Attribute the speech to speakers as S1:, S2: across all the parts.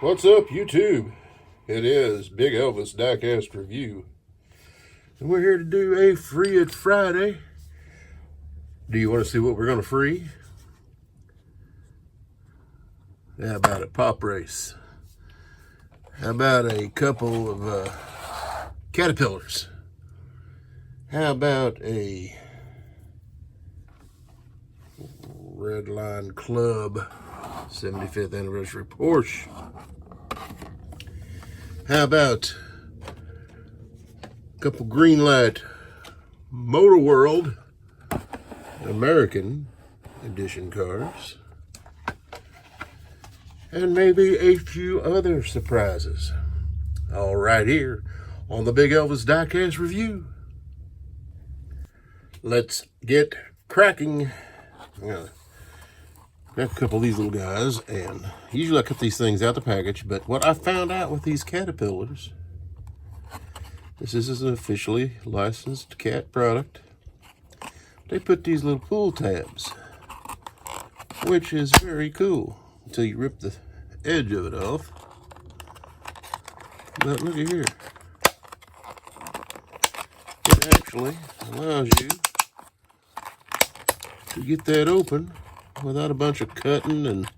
S1: What's up, YouTube? It is Big Elvis Diecast Review. And we're here to do a Free It Friday. Do you want to see what we're going to free? How about a pop race? How about a couple of Caterpillars? How about a Redline Club 75th anniversary Porsche? How about a couple Greenlight Motor World American edition cars? And maybe a few other surprises. All right here on the Big Elvis Diecast Review. Let's get cracking. I'm gonna grab a couple of these little guys, and usually I cut these things out the package, but what I found out with these Caterpillars, this is an officially licensed cat product. They put these little pull tabs, which is very cool until you rip the edge of it off. But look at here. It actually allows you to get that open without a bunch of cutting and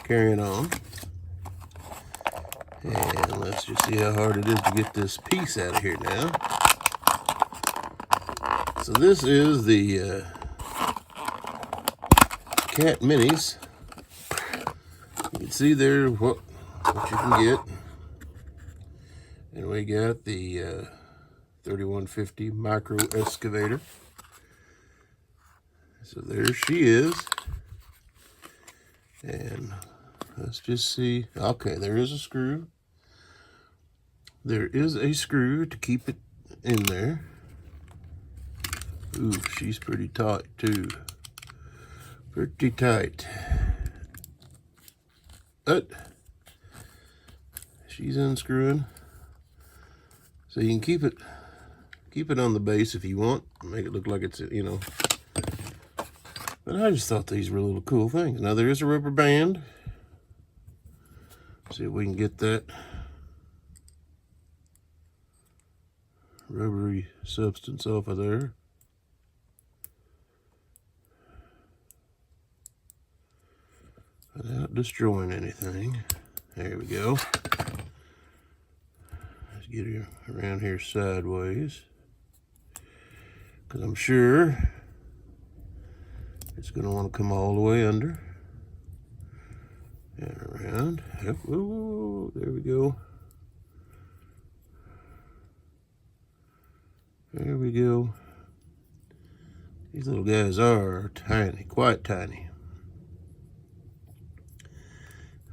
S1: carrying on. And let's just see how hard it is to get this piece out of here now. So this is the Cat Minis. You can see there what you can get. And we got the 3150 micro excavator. So there she is. And let's just see. Okay, there is a screw. There is a screw to keep it in there. Ooh, she's pretty tight too. Pretty tight. But she's unscrewing. So you can keep it on the base if you want. Make it look like it's, you know. But I just thought these were little cool things. Now there is a rubber band. See if we can get that rubbery substance off of there. Without destroying anything. There we go. Let's get her around here sideways, because I'm sure it's going to want to come all the way under and around. Yep. Ooh, there we go. There we go. These little guys are tiny, quite tiny.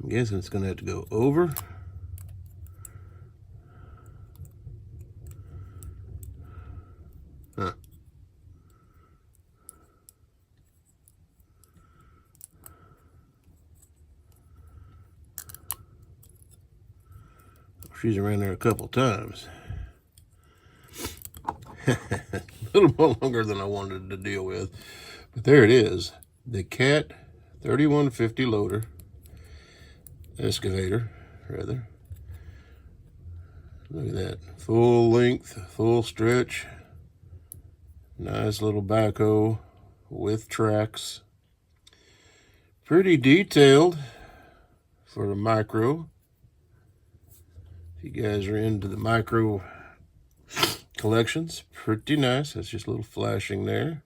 S1: I'm guessing it's going to have to go over. Huh. She's around there a couple times. A little more longer than I wanted to deal with. But there it is. The Cat 3150 loader. Excavator, rather. Look at that. Full length, full stretch. Nice little backhoe with tracks. Pretty detailed for the micro. If you guys are into the micro collections, pretty nice. That's just a little flashing there.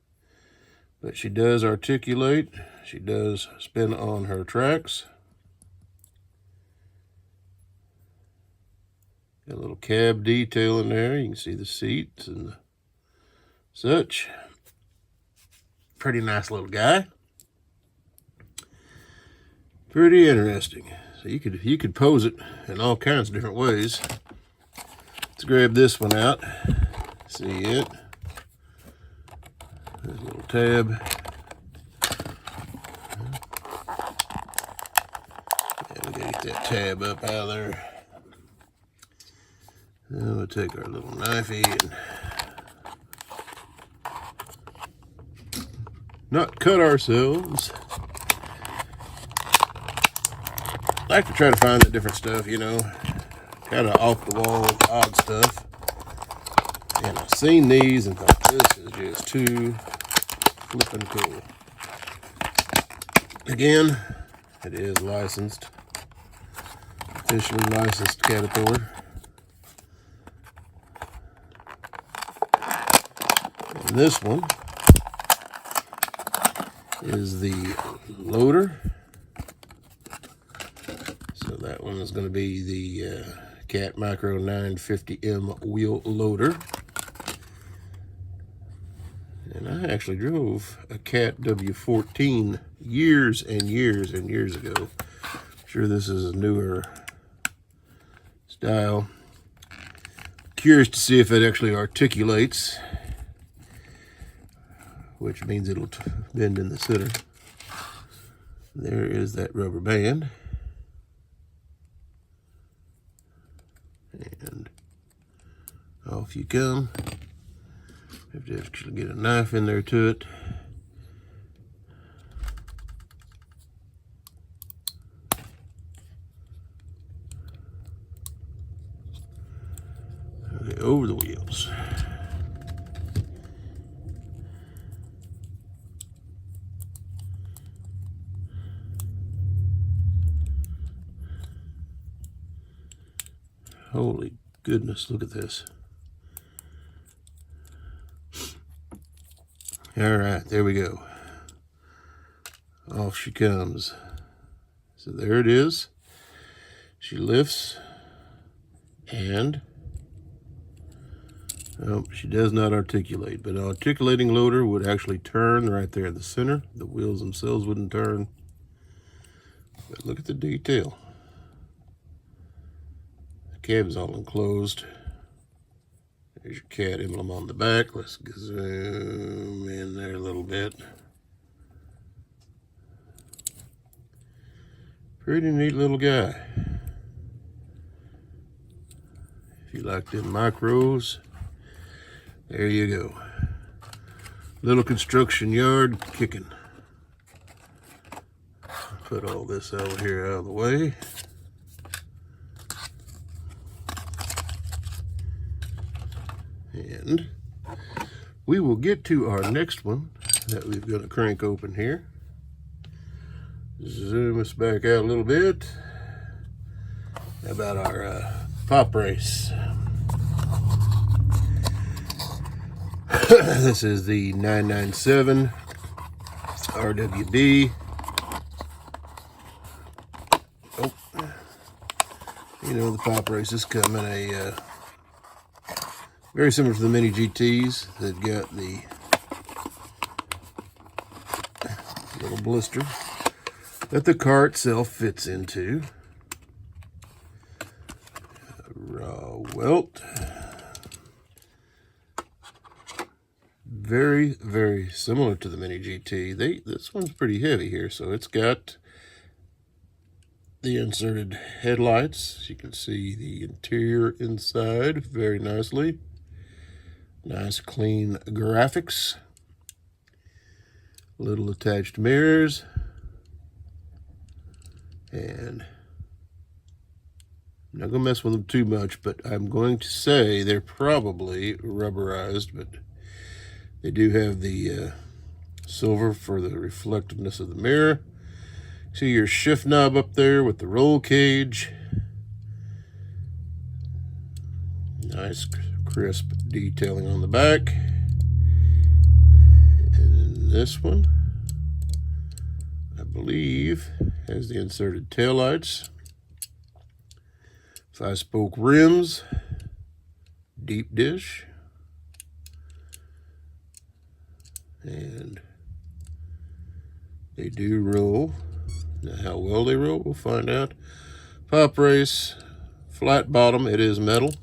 S1: But she does articulate. She does spin on her tracks. Got a little cab detail in there. You can see the seats and such. Pretty nice little guy. Pretty interesting. So you could pose it in all kinds of different ways. Let's grab this one out. See it. There's a little tab. Yeah, we gotta get that tab up out of there. Then we'll take our little knifey and not cut ourselves. like to try to find that different stuff, you know, kind of off the wall, odd stuff. And I've seen these and thought, this is just too flippin' cool. Again, it is licensed, officially licensed Caterpillar. And this one is the loader. So that one is going to be the Cat Micro 950M wheel loader. And I actually drove a Cat W14 years and years and years ago. I'm sure this is a newer style. Curious to see if it actually articulates, which means it'll bend in the center. There is that rubber band. And off you come. Have to actually get a knife in there to it. Okay, over the wheels. Holy goodness, look at this. All right, there we go. Off she comes. So there it is. She lifts, and oh, she does not articulate, but an articulating loader would actually turn right there in the center. The wheels themselves wouldn't turn. But look at the detail. The cab's all enclosed. There's your Cat emblem on the back. Let's zoom in there a little bit. Pretty neat little guy. If you like them micros, there you go. Little construction yard kicking. Put all this over here out of the way. And we will get to our next one that we've got to crank open here. Zoom us back out a little bit. How about our pop race? This is the 997 RWB. Oh, you know, the pop races come in a very similar to the Mini GTs. They've got the little blister that the car itself fits into. Raw welt. Very, very similar to the Mini GT. This one's pretty heavy here, so it's got the inserted headlights. You can see the interior inside very nicely. Nice clean graphics. Little attached mirrors. And I'm not going to mess with them too much, but I'm going to say they're probably rubberized, but they do have the silver for the reflectiveness of the mirror. See your shift knob up there with the roll cage. Nice crisp detailing on the back. And this one, I believe, has the inserted taillights. 5-spoke rims. Deep dish. And they do roll. Now how well they roll, we'll find out. Pop race, flat bottom, it is metal.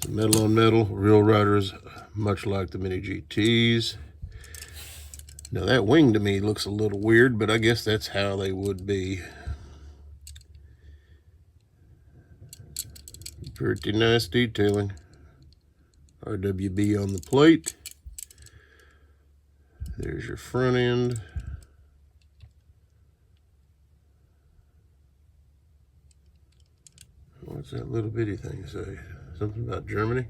S1: So metal on metal, real riders, much like the Mini GTs. Now that wing to me looks a little weird, but I guess that's how they would be. Pretty nice detailing. RWB on the plate. There's your front end. What's that little bitty thing say? Something about Germany?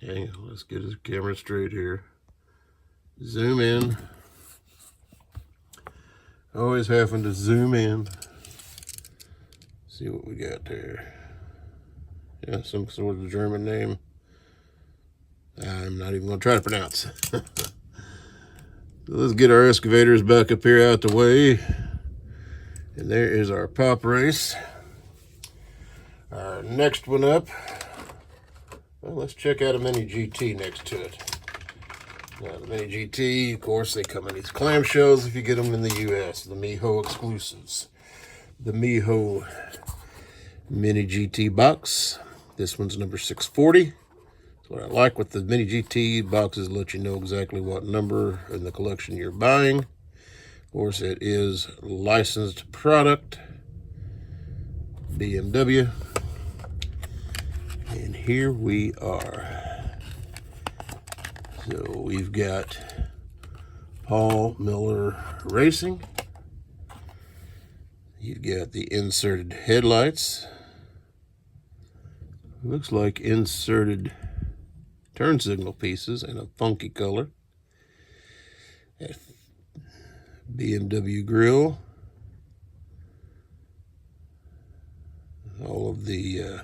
S1: Hang on, let's get his camera straight here. Zoom in. Always having to zoom in. See what we got there. Yeah, some sort of German name. I'm not even going to try to pronounce. So let's get our excavators back up here out the way. And there is our pop race. Our next one up. Well, let's check out a Mini GT next to it. Now, the Mini GT, of course, they come in these clamshells if you get them in the US. The Miho exclusives. The Miho Mini GT box. This one's number 640. So what I like with the Mini GT boxes, let you know exactly what number in the collection you're buying. Of course, it is licensed product. BMW. And here we are. So we've got Paul Miller Racing. You've got the inserted headlights. Looks like inserted turn signal pieces in a funky color. BMW grille. All of the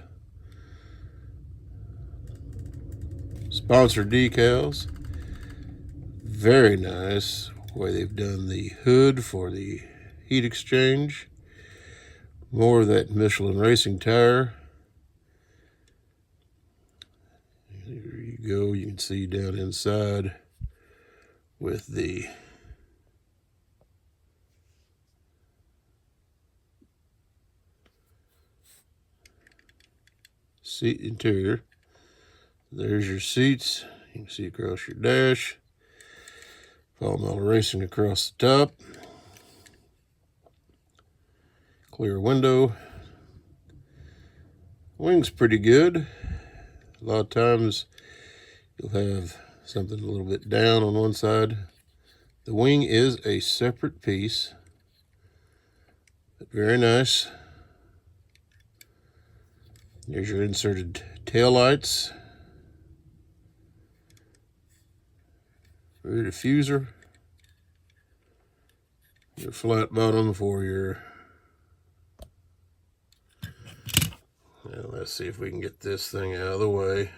S1: sponsor decals. Very nice way they've done the hood for the heat exchange. More of that Michelin racing tire. There you go. You can see down inside with the seat interior. There's your seats. You can see across your dash. Paul Miller Racing across the top. Clear window. Wing's pretty good. A lot of times you'll have something a little bit down on one side. The wing is a separate piece, but very nice. There's your inserted taillights. Rear diffuser. Your flat bottom for your... Now let's see if we can get this thing out of the way.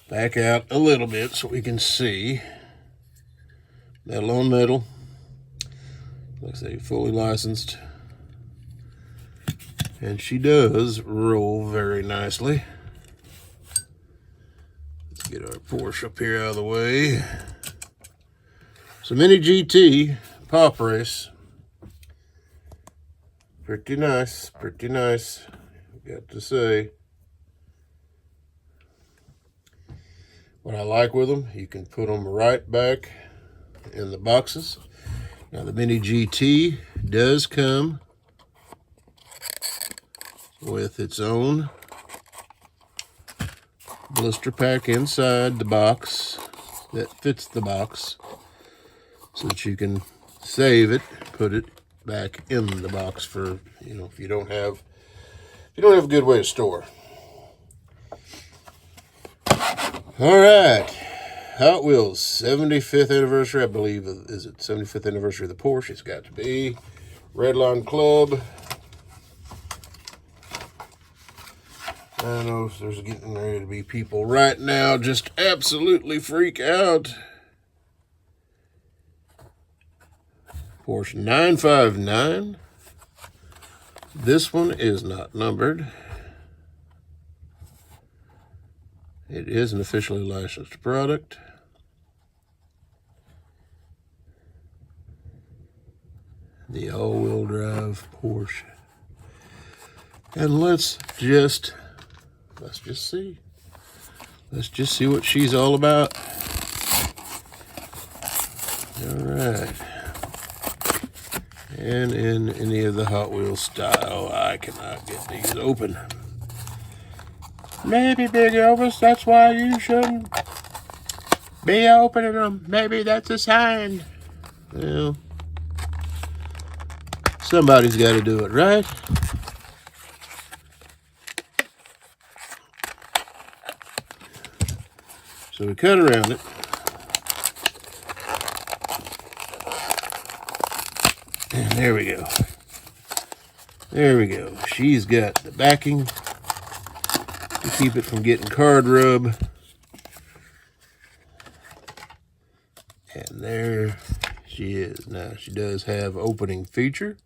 S1: Back out a little bit so we can see. Metal on metal. Like I say, fully licensed. And she does roll very nicely. Let's get our Porsche up here out of the way. So Mini GT pop race. Pretty nice, pretty nice. I've got to say. What I like with them, you can put them right back in the boxes. Now the Mini GT does come with its own blister pack inside the box that fits the box so that you can save it, put it back in the box for, you know, if you don't have a good way to store. All right, Hot Wheels 75th anniversary, I believe. Is it 75th anniversary of the Porsche? It's got to be. Redline Club. I know there's getting ready to be people right now just absolutely freak out. Porsche 959. This one is not numbered. It is an officially licensed product. The all-wheel drive Porsche. And let's just see. Let's just see what she's all about. All right. And in any of the Hot Wheels style, I cannot get these open. Maybe, Big Elvis, that's why you shouldn't be opening them. Maybe that's a sign. Well, somebody's got to do it, right? So we cut around it. And there we go. There we go. She's got the backing to keep it from getting card rub. And there she is. Now, she does have opening feature.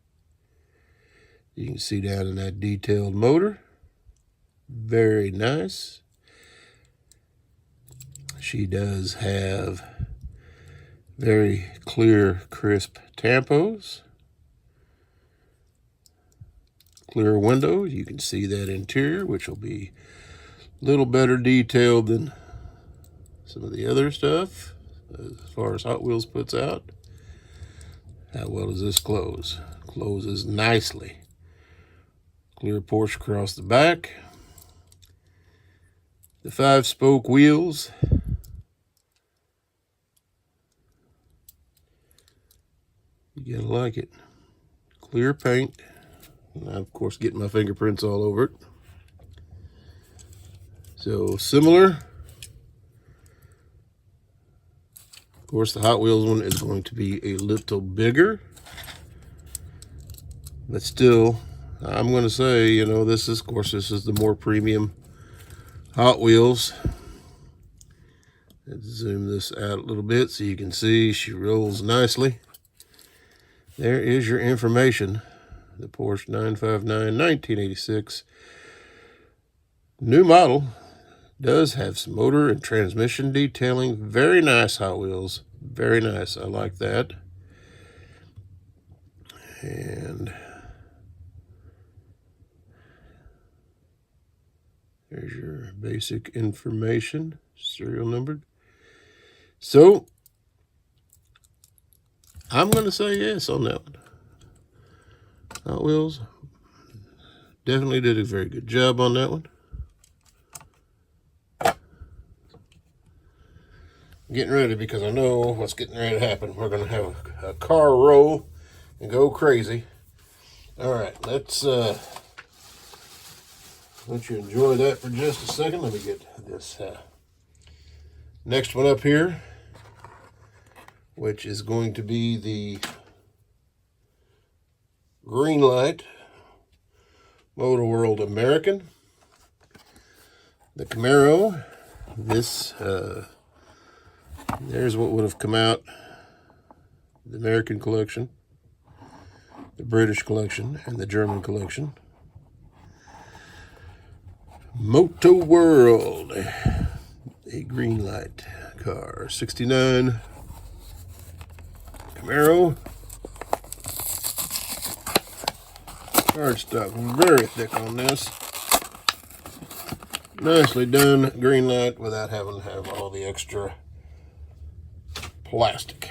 S1: You can see down in that detailed motor. Very nice. She does have very clear, crisp tampos. Clear window. You can see that interior, which will be a little better detailed than some of the other stuff as far as Hot Wheels puts out. How well does this close? Closes nicely. Clear Porsche across the back. The 5-spoke wheels. You gotta like it. Clear paint. And I'm, of course, getting my fingerprints all over it. So similar. Of course, the Hot Wheels one is going to be a little bigger. But still, I'm going to say, you know, this is, of course, this is the more premium Hot Wheels. Let's zoom this out a little bit so you can see she rolls nicely. There is your information. The Porsche 959 1986 new model does have some motor and transmission detailing. Very nice Hot Wheels. Very nice. I like that. And there's your basic information, serial numbered. So I'm going to say yes on that one. Hot Wheels definitely did a very good job on that one. Getting ready because I know what's getting ready to happen. We're going to have a car roll and go crazy. All right, let's let you enjoy that for just a second. Let me get this next one up here, which is going to be the Greenlight Motor World American. The Camaro. This there's what would have come out. The American collection, the British collection, and the German collection. Motor World, a Greenlight car, 69 Camaro. Cardstock, very thick on this. Nicely done Greenlight without having to have all the extra plastic.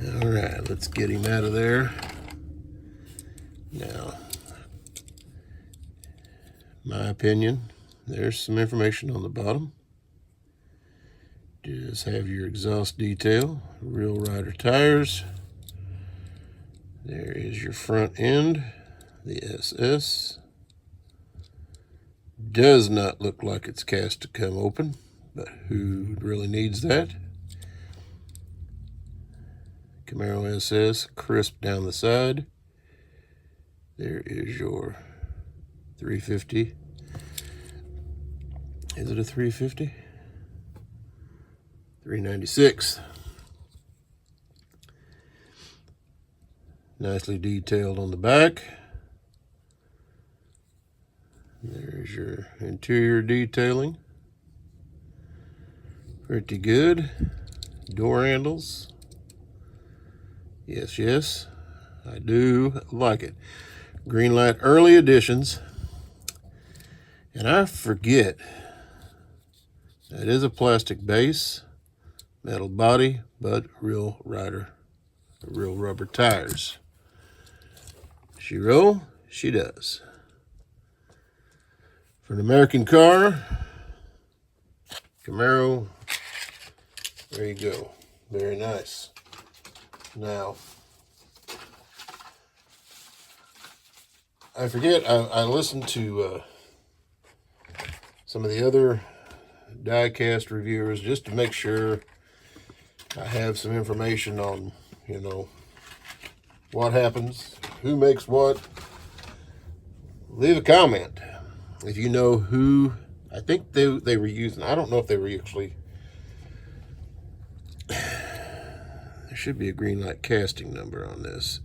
S1: All right, let's get him out of there. Now, my opinion, there's some information on the bottom. Just have your exhaust detail, real rider tires. There is your front end, the SS. Does not look like it's cast to come open, but who really needs that? Camaro SS, crisp down the side. There is your 350. Is it a 350? 396. Nicely detailed on the back. There's your interior detailing. Pretty good. Door handles. Yes, yes, I do like it. Greenlight early editions. And I forget, that is a plastic base, metal body, but real rider real rubber tires. She roll? She does. For an American car, Camaro, there you go. Very nice. Now, I forget, I listened to some of the other diecast reviewers just to make sure I have some information on, you know, what happens, who makes what. Leave a comment if you know who. I think they were using, I don't know if they were actually, there should be a Greenlight casting number on this,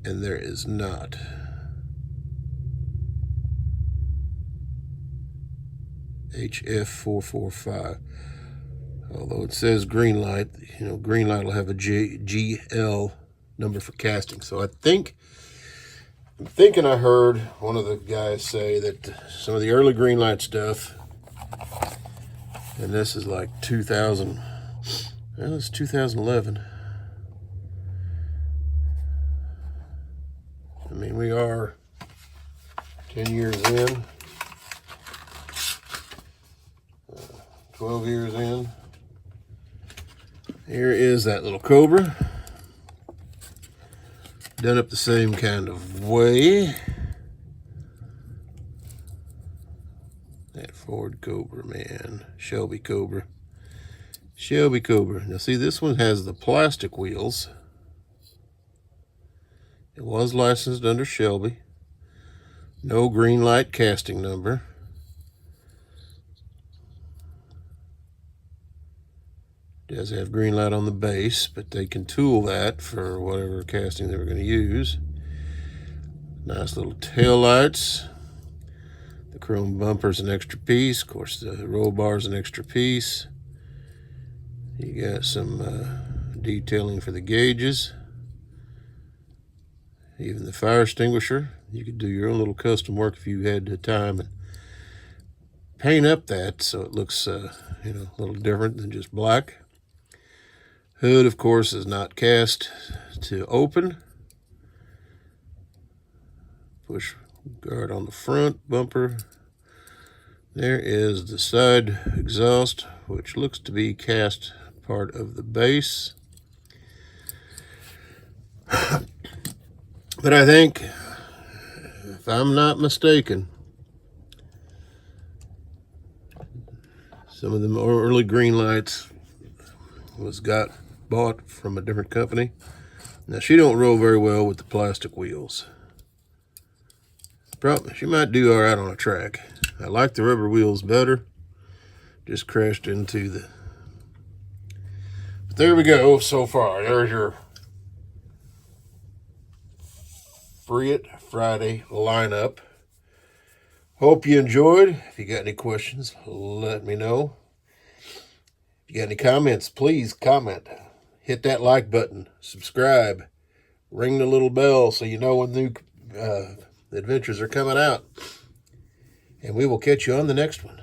S1: and there is not. HF445. Although it says Greenlight, you know, Greenlight will have a GL number for casting. So I'm thinking I heard one of the guys say that some of the early Greenlight stuff, and this is like 2000, well, it's 2011. I mean, we are 10 years in, 12 years in. Here is that little Cobra, done up the same kind of way. That Ford Cobra, man. Shelby Cobra. Shelby Cobra. Now see, this one has the plastic wheels. It was licensed under Shelby. No Greenlight casting number. Does have Greenlight on the base, but they can tool that for whatever casting they were going to use. Nice little tail lights. The chrome bumper's an extra piece. Of course, the roll bar's an extra piece. You got some detailing for the gauges. Even the fire extinguisher. You could do your own little custom work if you had the time and paint up that so it looks you know, a little different than just black. Hood, of course, is not cast to open. Push guard on the front bumper. There is the side exhaust, which looks to be cast part of the base. But I think, if I'm not mistaken, some of the early Greenlights bought from a different company. Now, she don't roll very well with the plastic wheels. Probably, she might do all right on a track. I like the rubber wheels better. Just crashed into the... But there we go so far. There's your Free It Friday lineup. Hope you enjoyed. If you got any questions, let me know. If you got any comments, please comment. Hit that like button, subscribe, ring the little bell so you know when new adventures are coming out. And we will catch you on the next one.